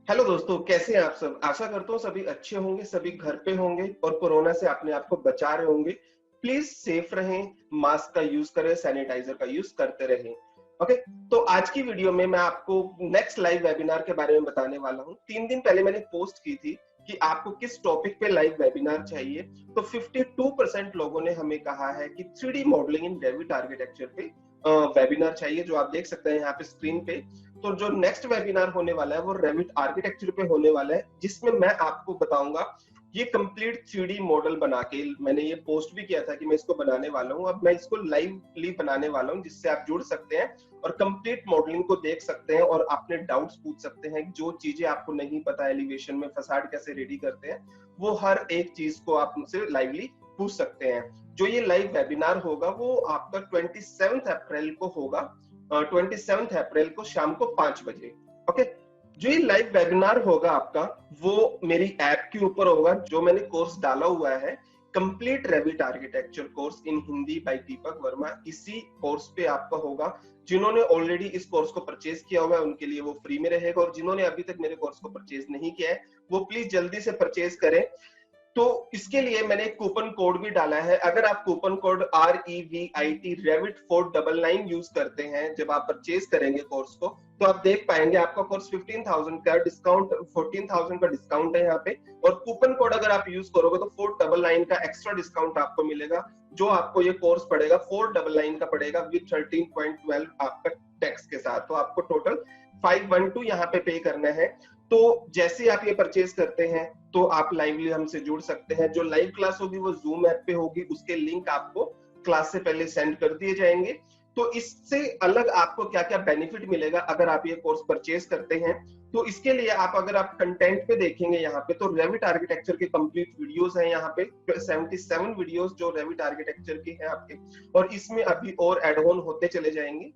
Hello दोस्तों, कैसे हैं आप सब? आशा करता हूँ सभी अच्छे होंगे, सभी घर पे होंगे और कोरोना से अपने आप को बचा रहे होंगे। प्लीज सेफ रहें, मास्क का यूज करें, सैनिटाइजर का यूज करते रहें। ओके, तो आज की वीडियो में मैं आपको नेक्स्ट लाइव वेबिनार के बारे में बताने वाला हूँ। 3 दिन पहले मैंने पोस्ट की थी कि आपको किस टॉपिक पे लाइव वेबिनार चाहिए, तो 52% लोगों ने हमें कहा है कि 3D मॉडलिंग इन रेविट आर्किटेक्चर पे वेबिनार चाहिए, जो आप देख सकते हैं यहाँ पे स्क्रीन पे। तो जो नेक्स्ट वेबिनार होने वाला है वो रेविट आर्किटेक्चर पे होने वाला है, जिसमें मैं आपको बताऊंगा ये कंप्लीट 3D मॉडल बना के। मैंने ये पोस्ट भी किया था कि मैं इसको बनाने वाला हूँ, अब मैं इसको लाइवली बनाने वाला हूँ, जिससे आप जुड़ सकते हैं और कंप्लीट मॉडलिंग को देख सकते हैं और अपने डाउट्स पूछ सकते हैं। जो चीजें आपको नहीं पता, एलिवेशन में फसाड कैसे रेडी करते हैं, वो हर एक चीज को आप मुझसे लाइवली पूछ सकते हैं। जो ये लाइव वेबिनार होगा वो आपका 27 अप्रैल को होगा, 27 अप्रैल को शाम को 5 बजे। ओके, जो ये लाइव वेबिनार होगा आपका वो मेरी ऐप के ऊपर होगा, जो मैंने कोर्स डाला हुआ है, complete Revit architecture course in Hindi by Deepak Verma. इसी कोर्स पे आपका होगा। जिन्होंने ऑलरेडी इस कोर्स को परचेज किया हुआ है उनके लिए वो फ्री में रहेगा, और जिन्होंने अभी तक मेरे कोर्स को परचेज नहीं किया है वो प्लीज जल्दी से परचेज करें। तो इसके लिए मैंने एक कूपन कोड भी डाला है। अगर आप coupon code REVIT Revit 499 use करते हैं जब आप परचेज करेंगे कोर्स को, तो आप देख पाएंगे आपका कोर्स 15,000 का डिस्काउंट, 14,000 का डिस्काउंट है यहाँ पे। और कूपन कोड अगर आप यूज करोगे तो 499 का एक्स्ट्रा डिस्काउंट आपको मिलेगा। जो आपको ये कोर्स पड़ेगा 499 का पड़ेगा विद 13.12 आपका टैक्स के साथ। तो आपको टोटल 512 यहाँ पे करना है। तो जैसे आप ये परचेज करते हैं तो आप लाइवली हमसे जुड़ सकते हैं। जो लाइव क्लास होगी वो जूम ऐप पे होगी, उसके लिंक आपको क्लास से पहले सेंड कर दिए जाएंगे। तो इससे अलग आपको क्या क्या बेनिफिट मिलेगा अगर आप ये कोर्स परचेज करते हैं, तो इसके लिए आप अगर आप कंटेंट पे देखेंगे यहाँ पे, तो रेविट आर्किटेक्चर के कंप्लीट वीडियोस हैं यहाँ पे, 77 वीडियोस जो रेविट आर्किटेक्चर के हैं आपके, और इसमें अभी और एड ऑन होते चले जाएंगे।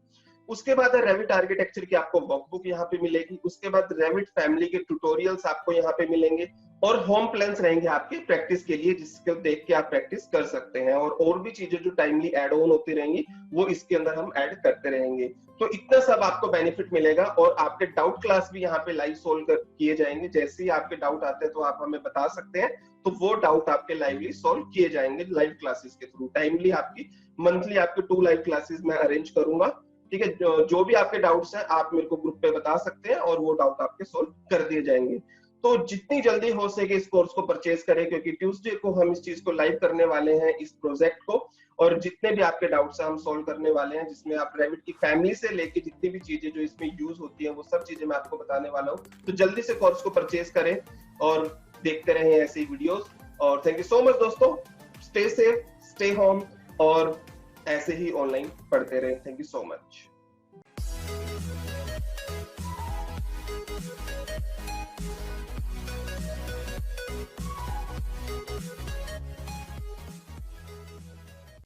उसके बाद रेविट आर्किटेक्चर की आपको वर्कबुक यहाँ पे मिलेगी। उसके बाद रेविट फैमिली के ट्यूटोरियल्स आपको यहाँ पे मिलेंगे, और होम प्लान्स रहेंगे आपके प्रैक्टिस के लिए, जिसको देख के आप प्रैक्टिस कर सकते हैं। और भी चीजें जो टाइमली ऐड ऑन होती रहेंगी वो इसके अंदर हम ऐड करते रहेंगे। तो इतना सब आपको बेनिफिट मिलेगा, और आपके डाउट क्लास भी यहाँ पे लाइव सोल्व किए जाएंगे। जैसे ही आपके डाउट आते हैं तो आप हमें बता सकते हैं, तो वो डाउट आपके लाइवली सोल्व किए जाएंगे लाइव क्लासेस के थ्रू। टाइमली आपकी मंथली आपके 2 लाइव क्लासेस मैं अरेंज करूंगा। ठीक है, जो भी आपके डाउट्स हैं आप मेरे को ग्रुप पे बता सकते हैं और वो डाउट आपके सोल्व कर दिए जाएंगे। तो जितनी जल्दी हो सके इस कोर्स को परचेज करें, क्योंकि ट्यूसडे को हम इस चीज को लाइव करने वाले हैं, इस प्रोजेक्ट को। और जितने भी आपके डाउट्स हैं हम सोल्व करने वाले हैं, जिसमें आप रेविट की फैमिली से लेके जितनी भी चीजें जो इसमें यूज होती है वो सब चीजें मैं आपको बताने वाला हूँ। तो जल्दी से कोर्स को परचेज करें और देखते रहें ऐसी वीडियोस। और थैंक यू सो मच दोस्तों, स्टे सेफ, स्टे होम, और ऐसे ही ऑनलाइन पढ़ते रहें। Thank you so much.